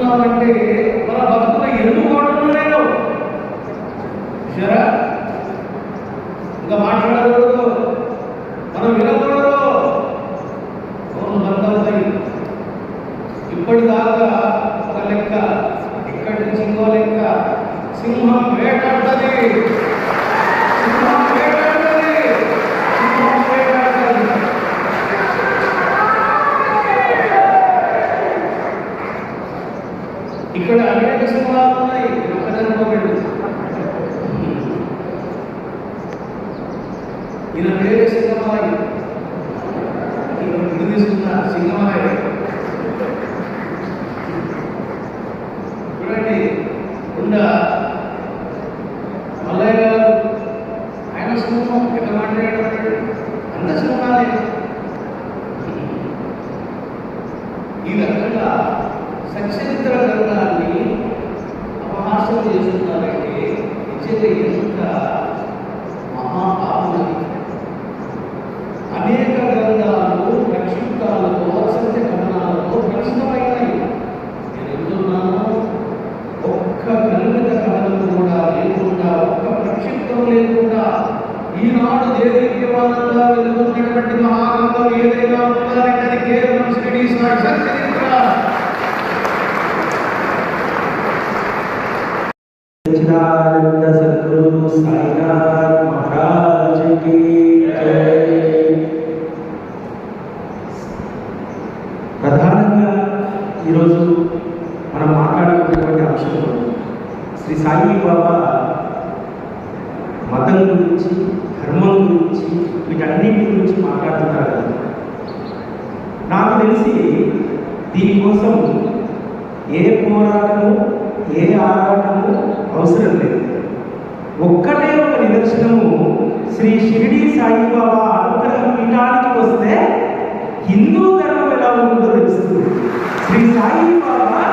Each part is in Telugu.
చూస్తున్నామంటే మన భక్తులు ఎన్నుకోవడంలో సరే ఇంకా మాట్లాడకూడదు, మనం వినకూడదు, మనం బంధవుతాయి. ఇప్పటిదాకా ఒక లెక్క, ఇక్కడి నుంచి ఇంకో లెక్క. సింహం వేటాడుతుంది, సింహం వేటాడుతుంది, సింహం వేటాడుతుంది. ఇక్కడ అనేక సింహాలు ఉన్నాయి, ఒక్కదనుకోకండి. ఈయన పేరే సింగమాయి, ఇది తీసుకున్న సింగమాయి. చూడండి, ఉండా మల్లయ్య గారు ఆయన సింహం ఎట్లా మాట్లాడాడు, అంత సింహాలే. ఈ రకంగా సచరిత్ర గ్రంథాన్ని అపహాస్యం చేస్తున్నారంటే నిజంగా ఎంత మహాపాపం. అనేక గ్రంథాలు ప్రక్షిప్తాలతో అసత్య కథనాలతో ప్రచురితమైనవి. నేను చెబుతున్నాను, ఒక్క కల్పిత కథనం కూడా లేకుండా, ఒక్క ప్రక్షిప్తం లేకుండా ఈనాడు దేదీప్యమానంగా వెలుగుతున్నటువంటి మహాగ్రంథం ఏదైనా ఉండాలంటే అది కేవలం షిరిడీ సాయి సచ్చరిత్ర. సచ్చిదానంద సద్గురు సాయినాథ్ మహారాజ్ కి జై. ప్రధానంగా ఈరోజు మనం మాట్లాడుకున్నటువంటి అంశం శ్రీ సాయి బాబా మతం గురించి, ధర్మం గురించి, వీటన్నిటి గురించి మాట్లాడుతున్నారు. నాకు తెలిసి దీనికోసం ఏ పోరాటము, ఏ ఆరాటము అవసరం లేదు. ఒక్కటే ఒక నిదర్శనము, శ్రీ షిరిడీ సాయిబాబా అనుగ్రహ పీఠానికి వస్తే హిందూ ధర్మం ఎలా ఉంటుందో తెలుస్తుంది. శ్రీ సాయిబాబా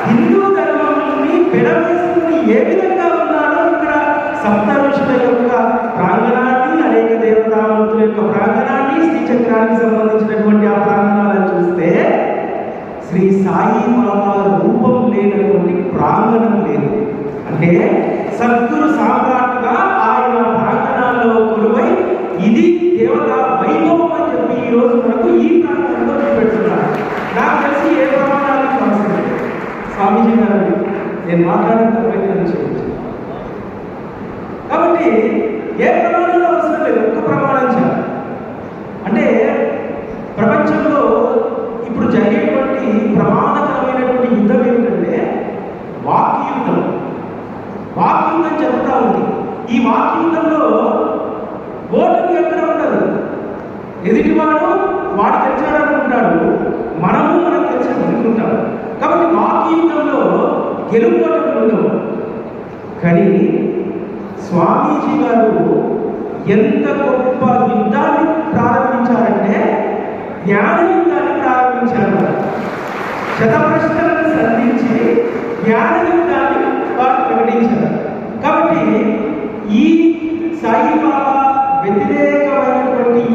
హిందూ ధర్మాన్ని పెడవేసుకుని ఏ విధంగా ఉన్నారో ఇక్కడ సప్త ఋషుల యొక్క ప్రాంగణాన్ని, అనేక దేవతామూర్తుల యొక్క ప్రాంగణాన్ని, శ్రీచక్రానికి సంబంధించినటువంటి ఆ ప్రాంగణాలను చూస్తే శ్రీ సాయిబాబా రూపం లేనటువంటి ప్రాంగణం లేదు. అంటే సద్గురు సామ్రాట్గా ఆయన ప్రాంగణాల్లో కొలువై ఇది దేవత వైభవం అని చెప్పి ఈరోజు మనకు ఈ ప్రాంగణంలో చూపెడుతున్నారు. నాకు తెలిసి ఏ ప్రమాణాలకు అవసరం లేదు. స్వామీజీ గారు నేను మాట్లాడిన తప్పైతే చేయండి. కాబట్టి ఏ ప్రమాణాలు అవసరం లేదు, ఒక్క ప్రమాణం చాలు. అంటే ప్రపంచంలో ఇప్పుడు జరిగేటువంటి ప్రమాదకరమైనటువంటి యుద్ధం ఏమిటంటే వాక్యుద్ధం. వాక్యుద్ధం జరుగుతూ ఉంది. ఈ వాక్యుద్ధంలో ఓటమి ఎక్కడ ఉండదు. ఎదుటివాడు వాడు తెలిసాడనుకుంటాడు, మనము మనం తెలిసాడనుకుంటాడు. కాబట్టి వాక్యుద్ధంలో గెలుపోటమి ఉండవు. కానీ స్వామీజీ గారు ఎంత గొప్ప యుద్ధాన్ని ప్రారంభించారంటే జ్ఞాన యుద్ధాన్ని ప్రారంభించారు. శతప్రశ్నలను సంధించి జ్ఞాన యుద్ధాన్ని వారు ప్రకటించారు. కాబట్టి ఈ సాయిబాబా వ్యతిరేకమైనటువంటి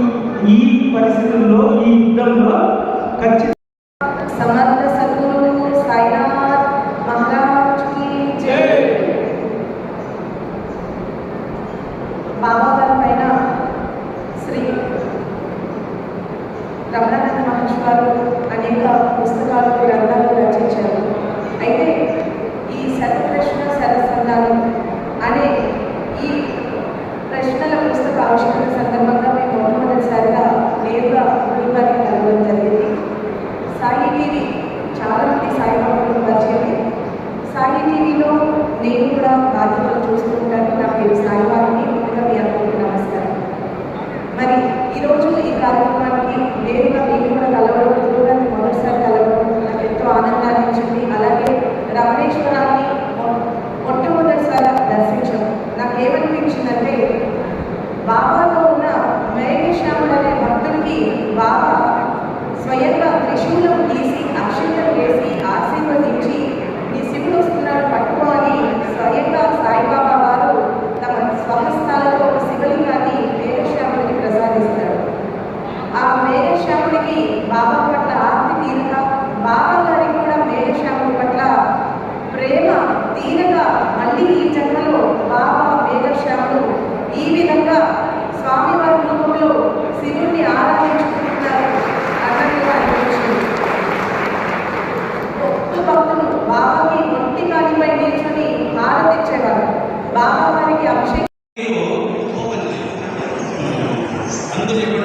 ఈ పరిస్థితుల్లో, ఈ యుద్ధంలో ఖచ్చితంగా సమర్థ సద్గురు సాయినాథ్ మహారాజ్ కి జై. బాబా గారి పైన శ్రీ రమణానంద మహర్షి గారు అనేక పుస్తకాలు, గ్రంథాలు రచించారు. అయితే ఈ శతప్రశ్న సరసంధానం అనే ఈ ప్రశ్నల పుస్తక ఆవిష్కరణ సందర్భంగా మేము మొట్టమొదటిసారిగా నేరుగా గురువారికి కలవడం జరిగింది. సాయి టీవీ చాలామంది సాయిబాబాను పరిచయం. సాయి టీవీలో నేను కూడా బాధ్యతలు చూస్తూ ఉంటాను. నా పేరు సాయిబాబాని, ముందుగా మీ అందరికీ నమస్కారం. మరి ఈరోజు ఈ కార్యక్రమానికి నేరుగా నేను కూడా కలవడం, గురువుగారిని మొదటిసారి కలవడం నాకు ఎంతో ఆనందాన్ని ఇచ్చింది. అలాగే రమణేశ్వరాన్ని మొట్టమొదటిసారి దర్శించడం నాకు ఏమనిపించిందంటే, బాబాలో ఉన్న మేఘశ్యాముడు అనే భక్తుడికి బాబా స్వయంగా త్రిశూలం తీసి అక్షంతలు వేసి ఆశీర్వదించి, నీ శివుడు వస్తున్నాడు పట్టుకో అని స్వయంగా సాయి వచ్చేవారు. బాబా వారికి అభిషేకం అందులో